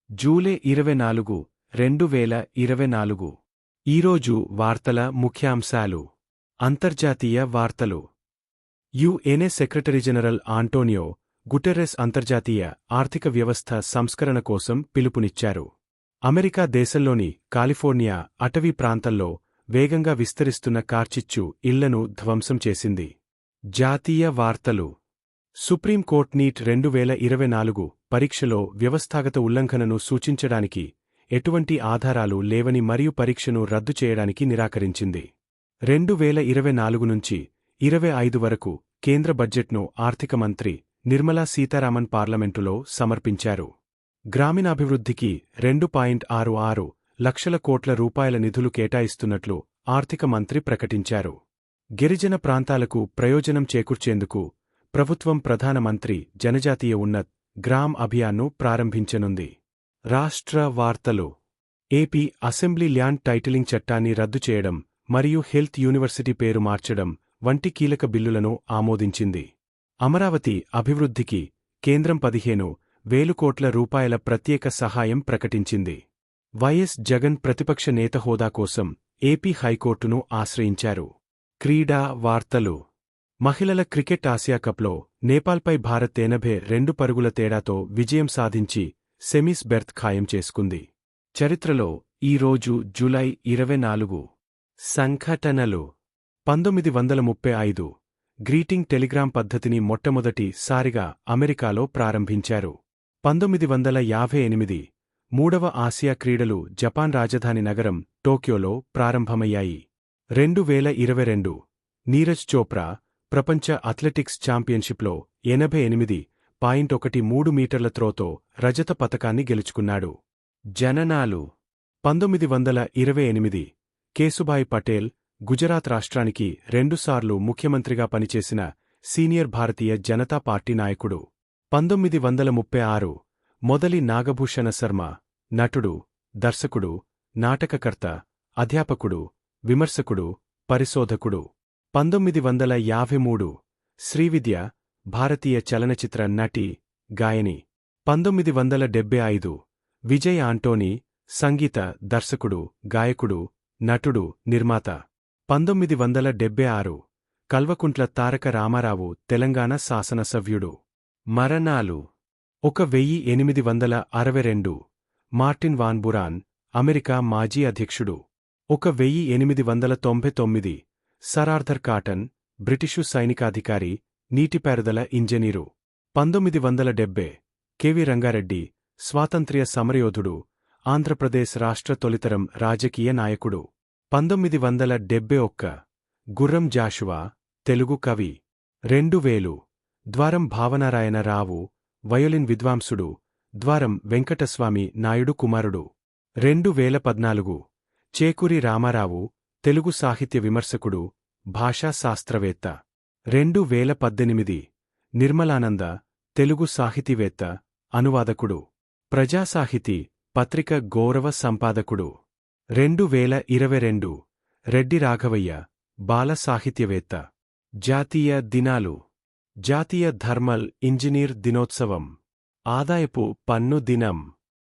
July 24, 2024. ఈరోజు వార్తల ముఖ్యాంశాలు. అంతర్జాతీయ వార్తలు. UN secretary general Antonio Guterres అంతర్జాతీయ ఆర్థిక వ్యవస్థ సంస్కరణ కోసం పిలుపునిచ్చారు. అమెరికా దేశంలోని కాలిఫోర్నియా అటవీ ప్రాంతంలో వేగంగా విస్తరిస్తున్న కార్చిచ్చు ఇళ్లను ధ్వంసం చేసింది. జాతీయ వార్తలు. సుప్రీంకోర్టు నీట్ 2024 పరీక్షలో వ్యవస్థాగత ఉల్లంఘనను సూచించడానికి ఎటువంటి ఆధారాలు లేవని మరియు పరీక్షను రద్దు చేయడానికి నిరాకరించింది. 2024 నుంచి 25 వరకు కేంద్ర బడ్జెట్ను ఆర్థిక మంత్రి నిర్మలా సీతారామన్ పార్లమెంటులో సమర్పించారు. గ్రామీణాభివృద్ధికి 2.66 లక్షల కోట్ల రూపాయల నిధులు కేటాయిస్తున్నట్లు ఆర్థిక మంత్రి ప్రకటించారు. గిరిజన ప్రాంతాలకు ప్రయోజనం చేకూర్చేందుకు ప్రభుత్వం ప్రధానమంత్రి జనజాతీయ ఉన్నత్ గ్రామ్ అభియాన్ను ప్రారంభించనుంది. రాష్ట్ర వార్తలు. ఏపీ అసెంబ్లీ ల్యాండ్ టైటిలింగ్ చట్టాన్ని రద్దు చేయడం మరియు హెల్త్ యూనివర్సిటీ పేరు మార్చడం వంటి కీలక బిల్లులను ఆమోదించింది. అమరావతి అభివృద్ధికి కేంద్రం 15,000 కోట్ల రూపాయల ప్రత్యేక సహాయం ప్రకటించింది. వైఎస్ జగన్ ప్రతిపక్ష నేత హోదా కోసం ఏపీ హైకోర్టును ఆశ్రయించారు. క్రీడా వార్తలు. మహిళల క్రికెట్ ఆసియాకప్లో నేపాల్పై భారత్ 82 పరుగుల తేడాతో విజయం సాధించి సెమీస్ బెర్త్ ఖాయం చేసుకుంది. చరిత్రలో ఈరోజు జూలై 24. సంఘటనలు. 1935 గ్రీటింగ్ టెలిగ్రామ్ పద్ధతిని మొట్టమొదటి సారిగా అమెరికాలో ప్రారంభించారు. 1958 మూడవ ఆసియా క్రీడలు జపాన్ రాజధాని నగరం టోక్యోలో ప్రారంభమయ్యాయి. 2022 నీరజ్ చోప్రా ప్రపంచ అథ్లెటిక్స్ ఛాంపియన్షిప్లో 88.13 మీటర్ల త్రోతో రజత పతకాన్ని గెలుచుకున్నాడు. జననాలు. 1928 కేసుభాయ్ పటేల్ గుజరాత్ రాష్ట్రానికి 2 సార్లు ముఖ్యమంత్రిగా పనిచేసిన సీనియర్ భారతీయ జనతా పార్టీ నాయకుడు. 1936 మొదలి నాగభూషణ శర్మ నటుడు, దర్శకుడు, నాటకకర్త, అధ్యాపకుడు, విమర్శకుడు, పరిశోధకుడు. 1953 శ్రీవిద్య భారతీయ చలనచిత్ర నటి, గాయని. 1975 విజయ్ ఆంటోనీ సంగీత దర్శకుడు, గాయకుడు, నటుడు, నిర్మాత. 1976 కల్వకుంట్ల తారక రామారావు తెలంగాణ శాసనసభ్యుడు. మరణాలు. 1862 మార్టిన్ వాన్ బురాన్ అమెరికా మాజీ అధ్యక్షుడు. 1899 సర్ ఆర్థర్ కాటన్ బ్రిటిషు సైనికాధికారి, నీటిపారుదల ఇంజనీరు. 1970 కెవి రంగారెడ్డి స్వాతంత్ర్య సమరయోధుడు, ఆంధ్రప్రదేశ్ రాష్ట్ర తొలితరం రాజకీయ నాయకుడు. 1971 గుర్రం జాషువా తెలుగు కవి. 2000 ద్వారం భావనారాయణ రావు వయోలిన్ విద్వాంసుడు, ద్వారం వెంకటస్వామి నాయుడు కుమారుడు. 2014 చేకూరి రామారావు తెలుగు సాహిత్య విమర్శకుడు, భాషా శాస్త్రవేత్త. 2018 నిర్మలానంద తెలుగు సాహితీవేత్త, అనువాదకుడు, ప్రజాసాహితీ పత్రిక గౌరవ సంపాదకుడు. 2022 రెడ్డి రాఘవయ్య బాల సాహిత్యవేత్త. జాతీయ దినాలు. జాతీయ థర్మల్ ఇంజనీర్ దినోత్సవం, ఆదాయపు పన్ను దినం.